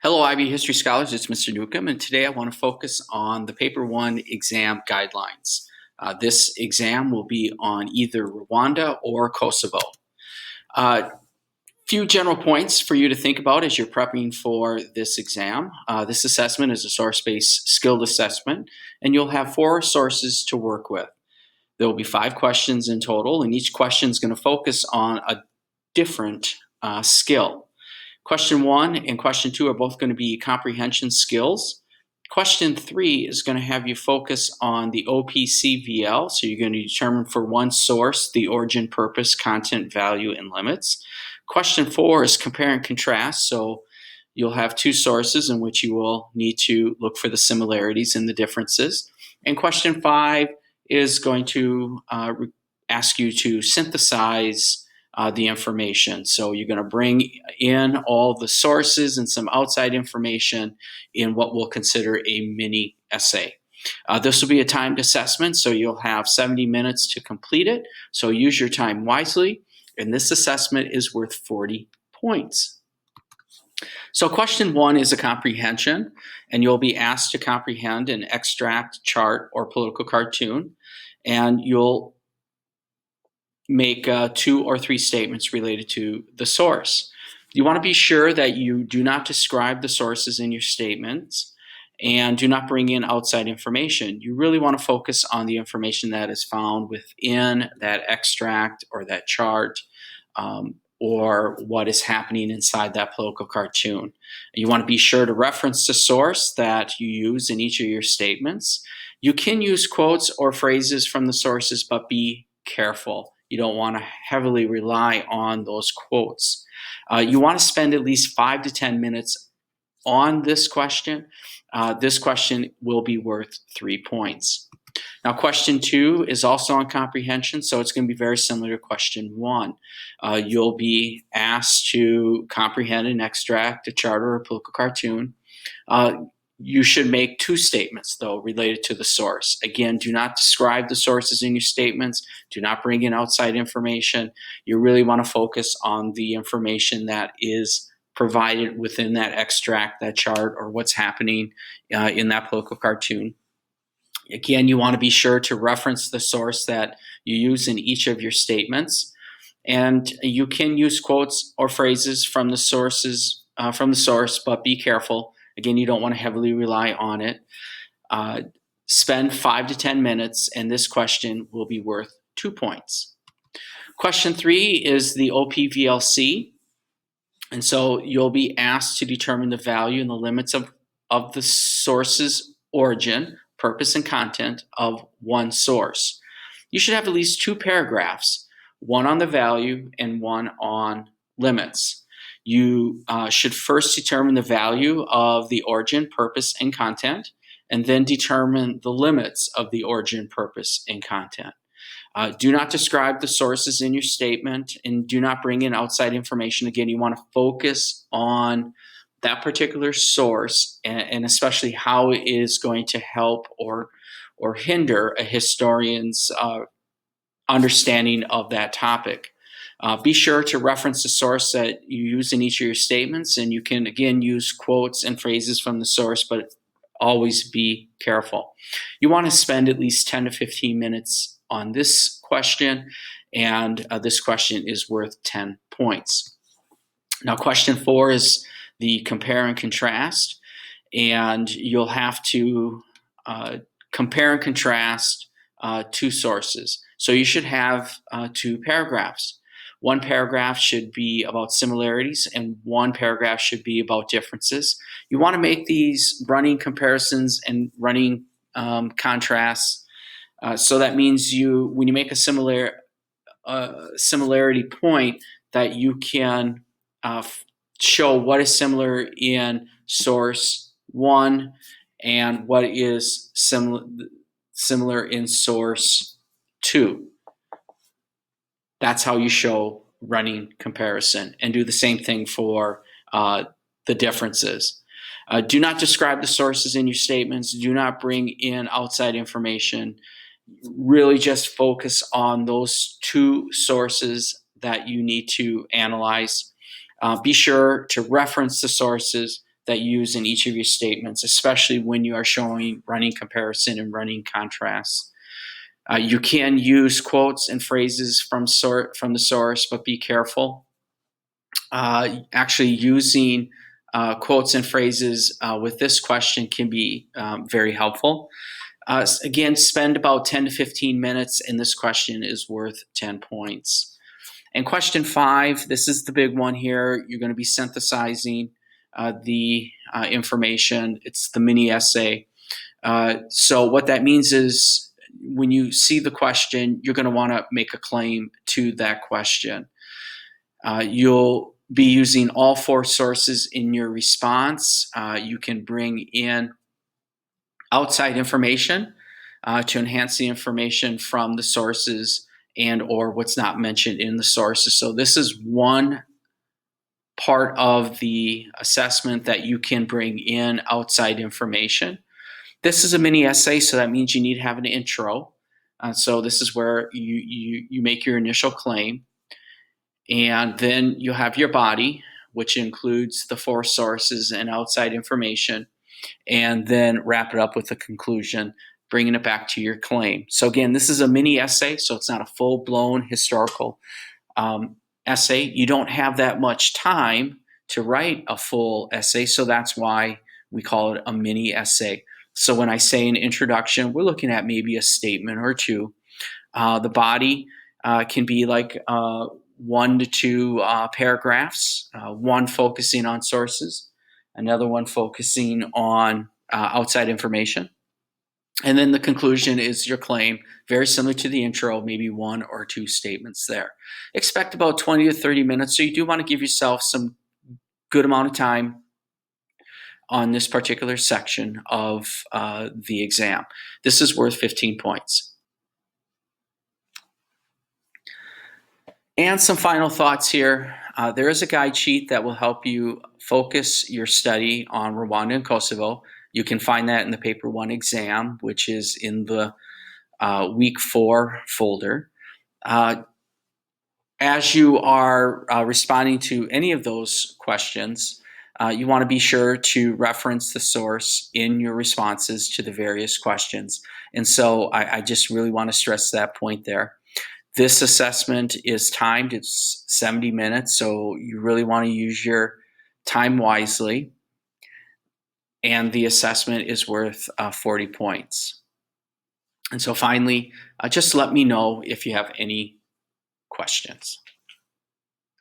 Hello, IB History Scholars. It's Mr. Newcomb, and today I want to focus on the Paper 1 exam guidelines. This exam will be on either Rwanda or Kosovo. Few general points for you to think about as you're prepping for this exam. This assessment is a source-based skilled assessment, and you'll have 4 sources to work with. There will be 5 questions in total, and each question is going to focus on a different skill. Question 1 and question 2 are both going to be comprehension skills. Question 3 is going to have you focus on the OPCVL, so you're going to determine for one source the origin, purpose, content, value, and limits. Question 4 is compare and contrast, so you'll have 2 sources in which you will need to look for the similarities and the differences. And question 5 is going to ask you to synthesize the information. So you're going to bring in all the sources and some outside information in what we'll consider a mini essay. This will be a timed assessment, so you'll have 70 minutes to complete it. So use your time wisely, and this assessment is worth 40 points. So question 1 is a comprehension, and you'll be asked to comprehend an extract, chart, or political cartoon, and you'll make 2 or 3 statements related to the source. You want to be sure that you do not describe the sources in your statements and do not bring in outside information. You really want to focus on the information that is found within that extract or that chart or what is happening inside that political cartoon. You want to be sure to reference the source that you use in each of your statements. You can use quotes or phrases from the sources, but be careful. You don't want to heavily rely on those quotes. You want to spend at least 5 to 10 minutes on this question. This question will be worth 3 points. Now, question 2 is also on comprehension, so it's going to be very similar to question 1. You'll be asked to comprehend an extract, a chart, or a political cartoon. You should make 2 statements, though, related to the source. Again, do not describe the sources in your statements. Do not bring in outside information. You really want to focus on the information that is provided within that extract, that chart, or what's happening in that political cartoon. Again, you want to be sure to reference the source that you use in each of your statements. And you can use quotes or phrases from the source, but be careful. Again, you don't want to heavily rely on it. Spend 5 to 10 minutes, and this question will be worth 2 points. Question 3 is the OPVLC. And so you'll be asked to determine the value and the limits of the source's origin, purpose, and content of one source. You should have at least 2 paragraphs, one on the value and one on limits. You should first determine the value of the origin, purpose, and content, and then determine the limits of the origin, purpose, and content. Do not describe the sources in your statement, and do not bring in outside information. Again, you want to focus on that particular source, and especially how it is going to help or hinder a historian's understanding of that topic. Be sure to reference the source that you use in each of your statements, and you can, again, use quotes and phrases from the source, but always be careful. You want to spend at least 10 to 15 minutes on this question, and this question is worth 10 points. Now, question 4 is the compare and contrast, and you'll have to compare and contrast 2 sources. So you should have 2 paragraphs. One paragraph should be about similarities, and one paragraph should be about differences. You want to make these running comparisons and running contrasts. So that means when you make a similarity point, that you can show what is similar in source 1 and what is similar in source 2. That's how you show running comparison, and do the same thing for the differences. Do not describe the sources in your statements. Do not bring in outside information. Really just focus on those 2 sources that you need to analyze. Be sure to reference the sources, that you use in each of your statements, especially when you are showing running comparison and running contrast. You can use quotes and phrases from the source, but be careful. Actually using quotes and phrases with this question can be very helpful. Again, spend about 10 to 15 minutes, and this question is worth 10 points. And question 5, this is the big one here. You're going to be synthesizing the information. It's the mini essay. So what that means is when you see the question, you're going to want to make a claim to that question. You'll be using all 4 sources in your response. You can bring in outside information to enhance the information from the sources and or what's not mentioned in the sources. So this is one part of the assessment that you can bring in outside information. This is a mini essay, so that means you need to have an intro. So this is where you make your initial claim. And then you have your body, which includes the 4 sources and outside information, and then wrap it up with a conclusion, bringing it back to your claim. So again, this is a mini essay, so it's not a full-blown historical essay. You don't have that much time to write a full essay, so that's why we call it a mini essay. So when I say an introduction, we're looking at maybe a statement or 2. The body can be like 1 to 2 paragraphs, one focusing on sources, another one focusing on outside information. And then the conclusion is your claim, very similar to the intro, maybe 1 or 2 statements there. Expect about 20 to 30 minutes, so you do want to give yourself some good amount of time on this particular section of the exam. This is worth 15 points. And some final thoughts here. There is a guide sheet that will help you focus your study on Rwanda and Kosovo. You can find that in the Paper 1 exam, which is in the Week 4 folder. As you are responding to any of those questions, you want to be sure to reference the source in your responses to the various questions. And so I just really want to stress that point there. This assessment is timed. It's 70 minutes, so you really want to use your time wisely. And the assessment is worth 40 points. And so finally, just let me know if you have any questions.